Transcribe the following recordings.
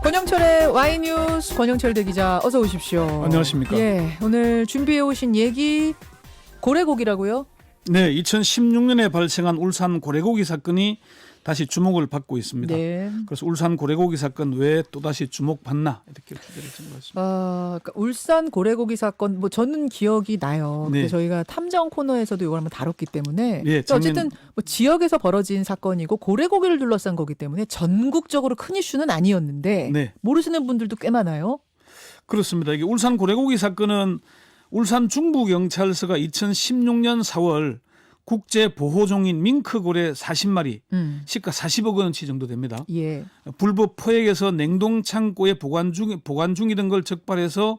권영철의 와이뉴스 권영철 대기자 어서 오십시오. 안녕하십니까. 예, 오늘 준비해 오신 얘기 고래고기라고요? 네, 2016년에 발생한 울산 고래고기 사건이 다시 주목을 받고 있습니다. 네. 그래서 울산 고래고기 사건 왜 또다시 주목받나 이렇게 주제를 정한 것 같습니다. 그러니까 울산 고래고기 사건 뭐 저는 기억이 나요. 네. 근데 저희가 탐정 코너에서도 이걸 한번 다뤘기 때문에 예, 어쨌든 뭐 지역에서 벌어진 사건이고 고래고기를 둘러싼 거기 때문에 전국적으로 큰 이슈는 아니었는데 네. 모르시는 분들도 꽤 많아요. 그렇습니다. 이게 울산 고래고기 사건은 울산 중부경찰서가 2016년 4월 국제 보호종인 밍크고래 40마리, 시가 40억 원치 정도 됩니다. 예. 불법 포획에서 냉동 창고에 보관 중이던 걸 적발해서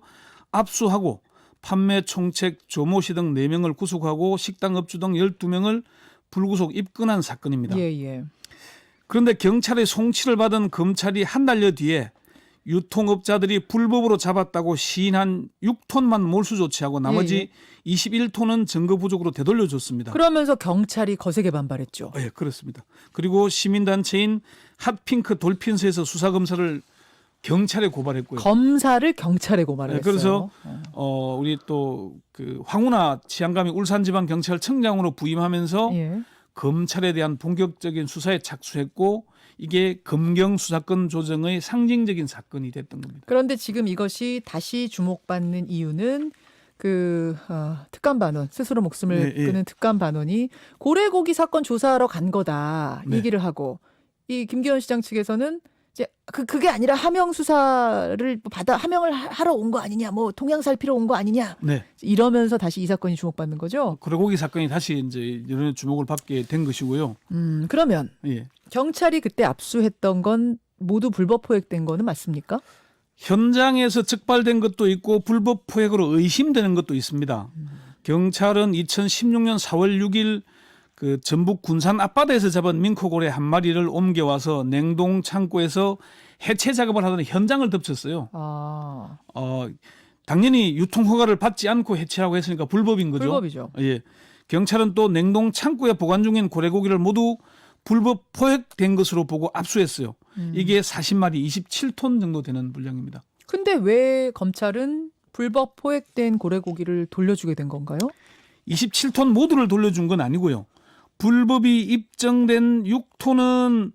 압수하고 판매 총책 조모 씨 등 4명을 구속하고 식당 업주 등 12명을 불구속 입건한 사건입니다. 예, 예. 그런데 경찰의 송치를 받은 검찰이 한 달여 뒤에 유통업자들이 불법으로 잡았다고 시인한 6톤만 몰수 조치하고 나머지 21톤은 증거 부족으로 되돌려줬습니다. 그러면서 경찰이 거세게 반발했죠. 예, 그렇습니다. 그리고 시민단체인 핫핑크 돌핀스에서 수사검사를 경찰에 고발했고요. 검사를 경찰에 고발을 네, 했어요. 그래서 우리 또 그 황운하 치안감이 울산지방경찰청장으로 부임하면서 예. 검찰에 대한 본격적인 수사에 착수했고 이게 검경 수사권 조정의 상징적인 사건이 됐던 겁니다. 그런데 지금 이것이 다시 주목받는 이유는 그 특감반원 스스로 목숨을 네, 예. 끊은 특감반원이 고래고기 사건 조사하러 간 거다 네. 얘기를 하고 이 김기현 시장 측에서는 이제 그게 아니라 하명 수사를 받아 하명을 하러 온 거 아니냐, 뭐 동향 살피러 온 거 아니냐 네. 이러면서 다시 이 사건이 주목받는 거죠. 고래고기 사건이 다시 이제 여론의 주목을 받게 된 것이고요. 그러면 예. 경찰이 그때 압수했던 건 모두 불법 포획된 거는 맞습니까? 현장에서 적발된 것도 있고 불법 포획으로 의심되는 것도 있습니다. 경찰은 2016년 4월 6일 그 전북 군산 앞바다에서 잡은 밍크고래 한 마리를 옮겨와서 냉동 창고에서 해체 작업을 하던 현장을 덮쳤어요. 당연히 유통 허가를 받지 않고 해체하고 했으니까 불법인 거죠. 불법이죠. 예. 경찰은 또 냉동 창고에 보관 중인 고래고기를 모두 불법 포획된 것으로 보고 압수했어요. 이게 40마리 27톤 정도 되는 분량입니다. 근데 왜 검찰은 불법 포획된 고래고기를 돌려주게 된 건가요? 27톤 모두를 돌려준 건 아니고요. 불법이 입증된 6톤은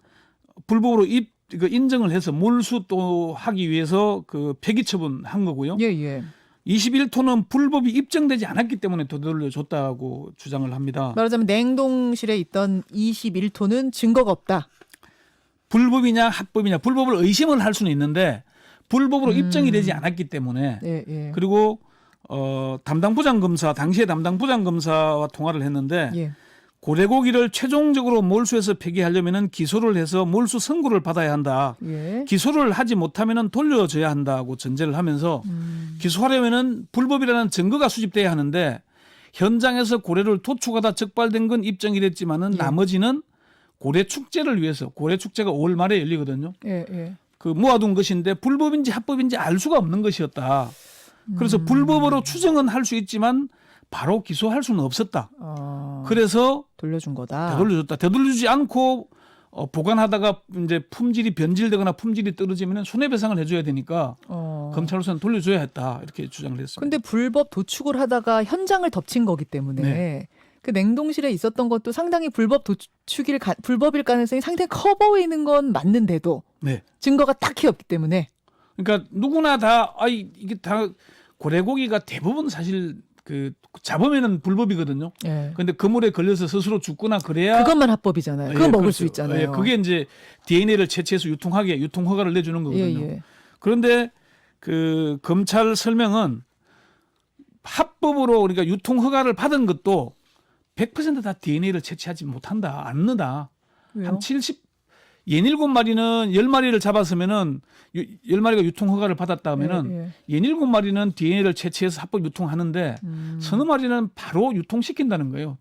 불법으로 인정을 해서 몰수 또 하기 위해서 그 폐기 처분한 거고요. 예, 예. 21톤은 불법이 입증되지 않았기 때문에 되돌려줬다고 주장을 합니다. 말하자면 냉동실에 있던 21톤은 증거가 없다. 불법이냐 합법이냐 불법을 의심을 할 수는 있는데 불법으로 입증이 되지 않았기 때문에 예, 예. 그리고 담당 부장검사 당시에 담당 부장검사와 통화를 했는데 예. 고래고기를 최종적으로 몰수해서 폐기하려면은 기소를 해서 몰수 선고를 받아야 한다. 예. 기소를 하지 못하면은 돌려줘야 한다고 전제를 하면서 기소하려면은 불법이라는 증거가 수집돼야 하는데 현장에서 고래를 도축하다 적발된 건 입증이 됐지만은 예. 나머지는 고래 축제를 위해서 고래 축제가 5월 말에 열리거든요. 예, 예. 그 모아둔 것인데 불법인지 합법인지 알 수가 없는 것이었다. 그래서 불법으로 추정은 할 수 있지만 바로 기소할 수는 없었다. 그래서 돌려준 거다. 되돌려줬다. 되돌려주지 않고 보관하다가 이제 품질이 변질되거나 품질이 떨어지면 손해배상을 해줘야 되니까 검찰로서는 돌려줘야 했다. 이렇게 주장을 했습니다. 근데 불법 도축을 하다가 현장을 덮친 거기 때문에 네. 그 냉동실에 있었던 것도 상당히 불법일 가능성이 상당히 커 보이는 건 맞는데도 네. 증거가 딱히 없기 때문에 그러니까 누구나 다 이게 다 고래고기가 대부분 사실 그 잡으면은 불법이거든요. 예. 근데 그물에 걸려서 스스로 죽거나 그래야 그것만 합법이잖아요. 그건 예, 먹을 그렇죠. 수 있잖아요. 예, 그게 이제 DNA를 채취해서 유통하게 유통 허가를 내주는 거거든요. 예, 예. 그런데 그 검찰 설명은 합법으로 우리가 유통 허가를 받은 것도 100% 다 DNA를 채취하지 못한다. 않는다. 왜요? 한 67마리는 10마리를 잡았으면은 10마리가 유통 허가를 받았다면은 예, 67마리는 DNA를 채취해서 합법 유통하는데 서너 마리는 바로 유통시킨다는 거예요.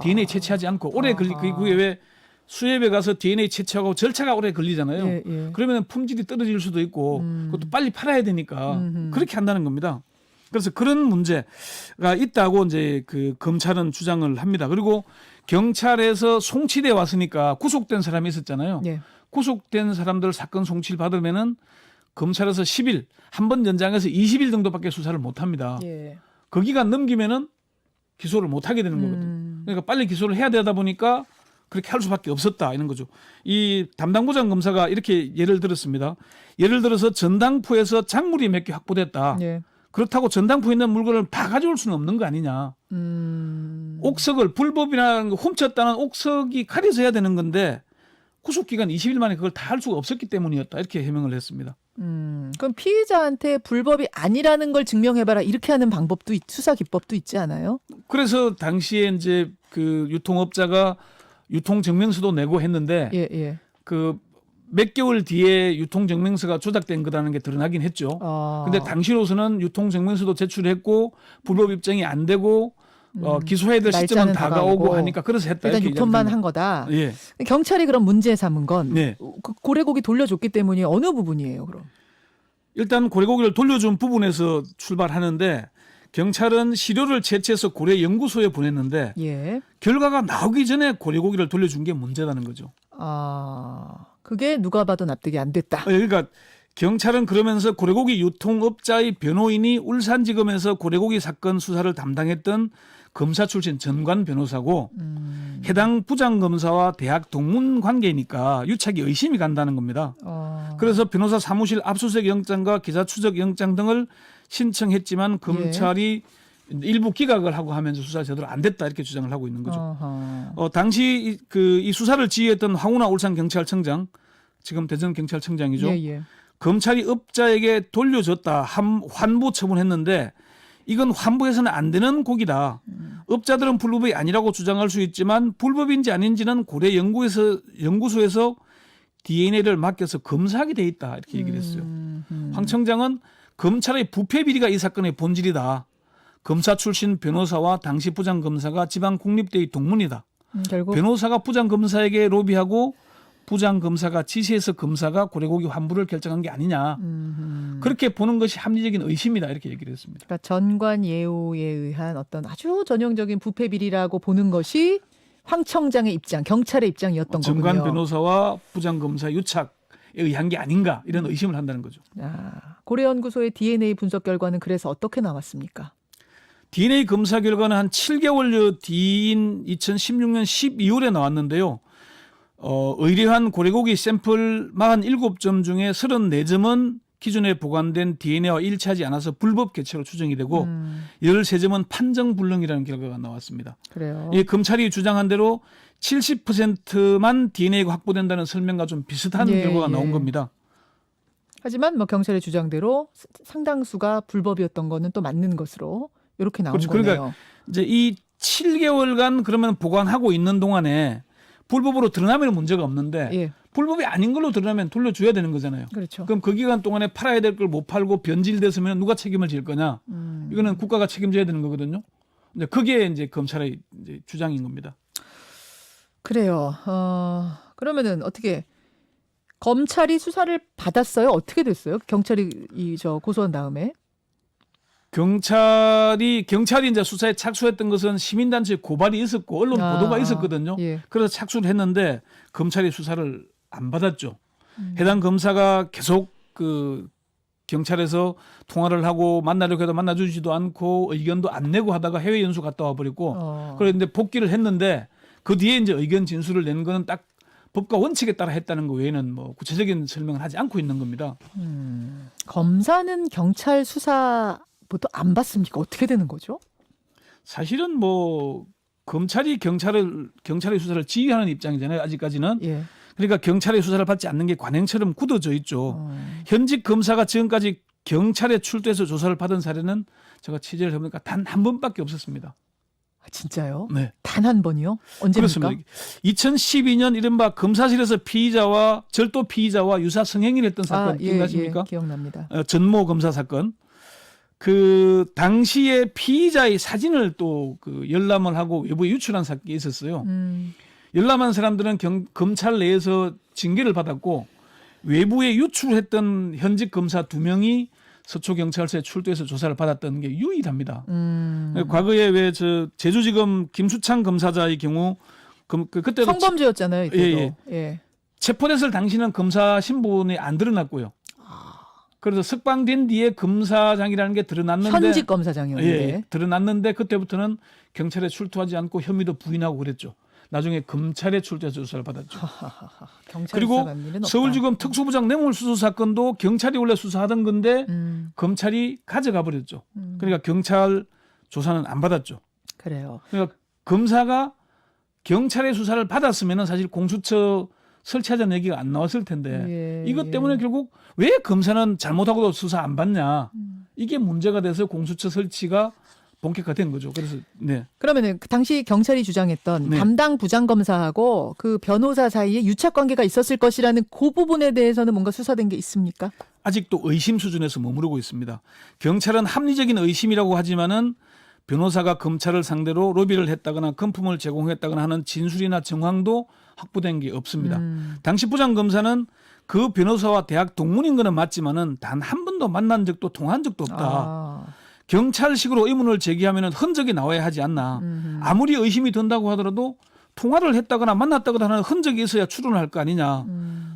DNA 채취하지 않고 오래 그게 왜 수협에 가서 DNA 채취하고 절차가 오래 걸리잖아요. 예, 예. 그러면 품질이 떨어질 수도 있고 그것도 빨리 팔아야 되니까 그렇게 한다는 겁니다. 그래서 그런 문제가 있다고 이제 그 검찰은 주장을 합니다. 그리고 경찰에서 송치돼 왔으니까 구속된 사람이 있었잖아요. 예. 구속된 사람들 사건 송치를 받으면은 검찰에서 10일, 한 번 연장해서 20일 정도밖에 수사를 못 합니다. 예. 그 기간 넘기면은 기소를 못 하게 되는 거거든요. 그러니까 빨리 기소를 해야 되다 보니까 그렇게 할 수밖에 없었다 이런 거죠. 이 담당 부장 검사가 이렇게 예를 들었습니다. 예를 들어서 전당포에서 작물이 몇 개 확보됐다. 예. 그렇다고 전당포에 있는 물건을 다 가져올 수는 없는 거 아니냐. 옥석을 불법이나 훔쳤다는 옥석이 가려져야 되는 건데 구속기간 20일 만에 그걸 다 할 수가 없었기 때문이었다. 이렇게 해명을 했습니다. 그럼 피의자한테 불법이 아니라는 걸 증명해봐라 이렇게 하는 방법도 수사 기법도 있지 않아요? 그래서 당시에 이제 그 유통업자가 유통증명서도 내고 했는데 예, 예. 그 몇 개월 뒤에 유통증명서가 조작된 거라는 게 드러나긴 했죠. 근데 당시로서는 유통증명서도 제출했고 불법 입증이 안 되고 기소해야 될 시점은 날짜는 다가오고 하니까 그래서 했다. 일단 이렇게 유통만 얘기합니다. 한 거다. 예. 경찰이 그럼 문제 삼은 건 네. 그 고래고기 돌려줬기 때문에 어느 부분이에요, 그럼? 일단 고래고기를 돌려준 부분에서 출발하는데 경찰은 시료를 채취해서 고래 연구소에 보냈는데 예. 결과가 나오기 전에 고래고기를 돌려준 게 문제라는 거죠. 그게 누가 봐도 납득이 안 됐다. 그러니까 경찰은 그러면서 고래고기 유통업자의 변호인이 울산지검에서 고래고기 사건 수사를 담당했던 검사 출신 전관 변호사고 해당 부장검사와 대학 동문 관계니까 유착이 의심이 간다는 겁니다. 그래서 변호사 사무실 압수수색 영장과 기자 추적 영장 등을 신청했지만 검찰이 일부 기각을 하고 하면서 수사 제대로 안 됐다 이렇게 주장을 하고 있는 거죠. 당시 이 수사를 지휘했던 황운하 울산경찰청장, 지금 대전경찰청장이죠. 예, 예. 검찰이 업자에게 돌려줬다, 환부 처분했는데 이건 환부해서는 안 되는 고기다. 업자들은 불법이 아니라고 주장할 수 있지만 불법인지 아닌지는 고래 연구소에서 DNA를 맡겨서 검사하게 돼 있다 이렇게 얘기를 했어요. 황 청장은 검찰의 부패 비리가 이 사건의 본질이다. 검사 출신 변호사와 당시 부장검사가 지방국립대의 동문이다. 결국 변호사가 부장검사에게 로비하고 부장검사가 지시해서 검사가 고래고기 환부를 결정한 게 아니냐. 그렇게 보는 것이 합리적인 의심이다 이렇게 얘기를 했습니다. 그러니까 전관 예우에 의한 어떤 아주 전형적인 부패 비리라고 보는 것이 황 청장의 입장, 경찰의 입장이었던 거군요. 전관 변호사와 부장검사 유착에 의한 게 아닌가 이런 의심을 한다는 거죠. 고래연구소의 DNA 분석 결과는 그래서 어떻게 나왔습니까? DNA 검사 결과는 한 7개월여 뒤인 2016년 12월에 나왔는데요. 의뢰한 고래고기 샘플 47점 중에 34점은 기존에 보관된 DNA와 일치하지 않아서 불법 개체로 추정이 되고 13점은 판정불능이라는 결과가 나왔습니다. 그래요. 이 검찰이 주장한 대로 70%만 DNA가 확보된다는 설명과 좀 비슷한 결과가 나온 겁니다. 하지만 뭐 경찰의 주장대로 상당수가 불법이었던 거는 또 맞는 것으로 이렇게 나온 거네요. 그러니까 이제 이 7개월간 그러면 보관하고 있는 동안에 불법으로 드러나면 문제가 없는데 불법이 아닌 걸로 드러나면 돌려줘야 되는 거잖아요. 그렇죠. 그럼 그 기간 동안에 팔아야 될 걸 못 팔고 변질됐으면 누가 책임을 질 거냐? 이거는 국가가 책임져야 되는 거거든요. 근데 그게 이제 검찰의 이제 주장인 겁니다. 그래요. 그러면은 어떻게 검찰이 수사를 받았어요? 어떻게 됐어요? 경찰이 고소한 다음에? 경찰이 이제 수사에 착수했던 것은 시민단체 고발이 있었고 언론 보도가 있었거든요. 그래서 착수를 했는데 검찰이 수사를 안 받았죠. 해당 검사가 계속 그 경찰에서 통화를 하고 만나려고 해도 만나주지도 않고 의견도 안 내고 하다가 해외 연수 갔다 와버리고 그런데 복귀를 했는데 그 뒤에 이제 의견 진술을 낸 거는 딱 법과 원칙에 따라 했다는 거 외에는 뭐 구체적인 설명을 하지 않고 있는 겁니다. 검사는 경찰 수사 보통 안 받습니까? 어떻게 되는 거죠? 사실은 뭐 검찰이 경찰의 수사를 지휘하는 입장이잖아요. 아직까지는. 그러니까 경찰의 수사를 받지 않는 게 관행처럼 굳어져 있죠. 현직 검사가 지금까지 경찰에 출두해서 조사를 받은 사례는 제가 취재를 해보니까 단 한 번밖에 없었습니다. 진짜요? 네. 단 한 번이요? 언제입니까? 그렇습니다. 2012년 이른바 검사실에서 절도 피의자와 유사 성행위를 했던 사건 기억나십니까? 기억납니다. 전모 검사 사건. 그 당시에 피의자의 사진을 또 그 열람을 하고 외부에 유출한 사건이 있었어요. 열람한 사람들은 검찰 내에서 징계를 받았고 외부에 유출했던 현직 검사 2명이 서초경찰서에 출두해서 조사를 받았던 게 유일합니다. 과거에 왜 제주지검 김수창 검사자의 경우 그때도 성범죄였잖아요. 이때도. 체포됐을 당시는 검사 신분이 안 드러났고요. 그래서 석방된 뒤에 검사장이라는 게 드러났는데 현직 검사장이었는데 예, 드러났는데 그때부터는 경찰에 출두하지 않고 혐의도 부인하고 그랬죠. 나중에 검찰에 출두해서 조사를 받았죠. 경찰 그리고 수사관 일은 없다. 서울지검 특수부장 뇌물수수 사건도 경찰이 원래 수사하던 건데 검찰이 가져가 버렸죠. 그러니까 경찰 조사는 안 받았죠. 그래요. 그러니까 검사가 경찰의 수사를 받았으면 사실 공수처 설치하자는 얘기가 안 나왔을 텐데 예, 이것 때문에 결국 왜 검사는 잘못하고도 수사 안 받냐 이게 문제가 돼서 공수처 설치가 본격화된 거죠. 그래서 네. 그러면은 그 당시 경찰이 주장했던 네. 담당 부장검사하고 그 변호사 사이에 유착 관계가 있었을 것이라는 그 부분에 대해서는 뭔가 수사된 게 있습니까? 아직도 의심 수준에서 머무르고 있습니다. 경찰은 합리적인 의심이라고 하지만은 변호사가 검찰을 상대로 로비를 했다거나 금품을 제공했다거나 하는 진술이나 정황도 확보된 게 없습니다. 당시 부장검사는 그 변호사와 대학 동문인 거는 맞지만은 단 한 번도 만난 적도 통화한 적도 없다. 아, 경찰식으로 의문을 제기하면 흔적이 나와야 하지 않나. 아무리 의심이 든다고 하더라도 통화를 했다거나 만났다거나 하는 흔적이 있어야 추론을 할 거 아니냐.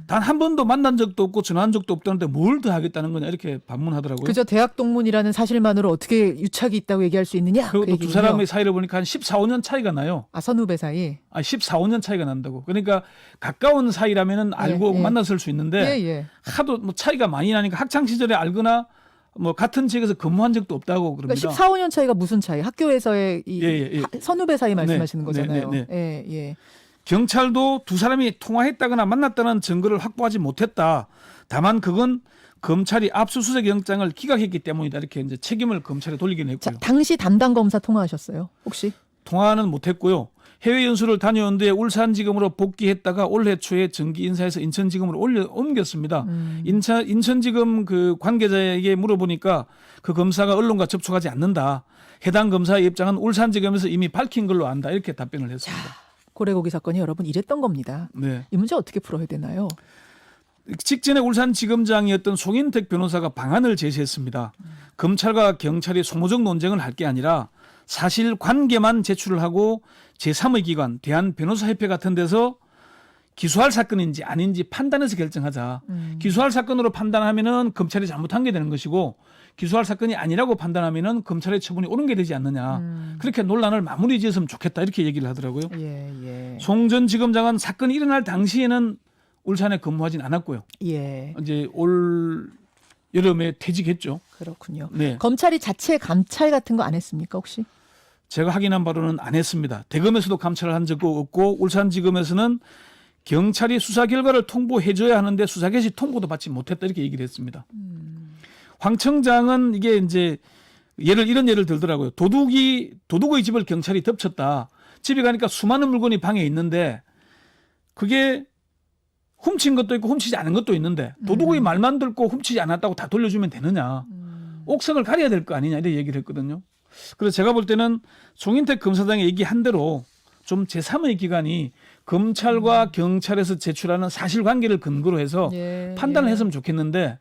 단 한 번도 만난 적도 없고 전화한 적도 없다는데 뭘 더 하겠다는 거냐 이렇게 반문하더라고요. 그저 대학 동문이라는 사실만으로 어떻게 유착이 있다고 얘기할 수 있느냐? 그 그리고 두 얘기군요. 사람의 사이를 보니까 한 14, 15년 차이가 나요. 아, 선후배 사이. 14, 15년 차이가 난다고. 그러니까 가까운 사이라면은 알고 예. 만났을 수 있는데 예. 하도 뭐 차이가 많이 나니까 학창 시절에 알거나 뭐 같은 지역에서 근무한 적도 없다고 그럽니다. 그러니까 14, 15년 차이가 무슨 차이? 학교에서의 이 예. 선후배 사이 말씀하시는 네, 거잖아요. 네. 예. 경찰도 두 사람이 통화했다거나 만났다는 증거를 확보하지 못했다. 다만 그건 검찰이 압수수색 영장을 기각했기 때문이다. 이렇게 이제 책임을 검찰에 돌리긴 자, 했고요. 당시 담당 검사 통화하셨어요? 혹시? 통화는 못했고요. 해외 연수를 다녀온 뒤에 울산지검으로 복귀했다가 올해 초에 정기 인사해서 인천지검으로 옮겼습니다. 인천지검 그 관계자에게 물어보니까 그 검사가 언론과 접촉하지 않는다. 해당 검사의 입장은 울산지검에서 이미 밝힌 걸로 안다. 이렇게 답변을 했습니다. 고래고기 사건이 여러분 이랬던 겁니다. 네. 이 문제 어떻게 풀어야 되나요? 직전에 울산지검장이었던 송인택 변호사가 방안을 제시했습니다. 검찰과 경찰이 소모적 논쟁을 할 게 아니라 사실관계만 제출을 하고 제3의 기관 대한변호사협회 같은 데서 기소할 사건인지 아닌지 판단해서 결정하자. 기소할 사건으로 판단하면은 검찰이 잘못한 게 되는 것이고 기소할 사건이 아니라고 판단하면은 검찰의 처분이 옳은 게 되지 않느냐. 그렇게 논란을 마무리 지었으면 좋겠다 이렇게 얘기를 하더라고요. 예. 송 전 지검장은 사건이 일어날 당시에는 울산에 근무하진 않았고요. 예. 이제 올 여름에 퇴직했죠. 그렇군요. 네. 검찰이 자체 감찰 같은 거 안 했습니까 혹시? 제가 확인한 바로는 안 했습니다. 대검에서도 감찰을 한 적도 없고 울산지검에서는 경찰이 수사 결과를 통보해줘야 하는데 수사 개시 통보도 받지 못했다 이렇게 얘기를 했습니다. 황 청장은 이게 이제 이런 예를 들더라고요. 도둑의 집을 경찰이 덮쳤다. 집에 가니까 수많은 물건이 방에 있는데 그게 훔친 것도 있고 훔치지 않은 것도 있는데 도둑의 말만 듣고 훔치지 않았다고 다 돌려주면 되느냐. 옥석을 가려야 될 거 아니냐 이렇게 얘기를 했거든요. 그래서 제가 볼 때는 송인택 검사장이 얘기한 대로 좀 제3의 기관이 검찰과 경찰에서 제출하는 사실관계를 근거로 해서 판단을 했으면 좋겠는데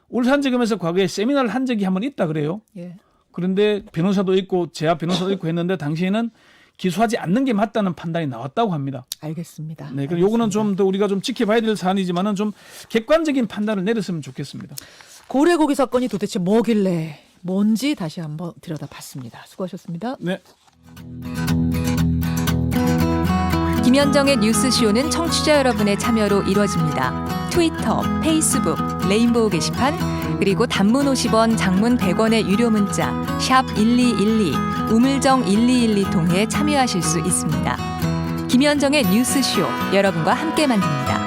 울산지검에서 과거에 세미나를 한 적이 한 번 있다 그래요. 예. 그런데 변호사도 있고 제압 변호사도 있고 했는데 당시에는 기소하지 않는 게 맞다는 판단이 나왔다고 합니다. 알겠습니다. 네, 그럼 요거는 좀 더 우리가 좀 지켜봐야 될 사안이지만은 좀 객관적인 판단을 내렸으면 좋겠습니다. 고래고기 사건이 도대체 뭐길래 뭔지 다시 한번 들여다봤습니다. 수고하셨습니다. 네. 김현정의 뉴스쇼는 청취자 여러분의 참여로 이루어집니다. 트위터, 페이스북, 레인보우 게시판, 그리고 단문 50원, 장문 100원의 유료 문자 샵 1212, 우물정 1212 통해 참여하실 수 있습니다. 김현정의 뉴스쇼, 여러분과 함께 만듭니다.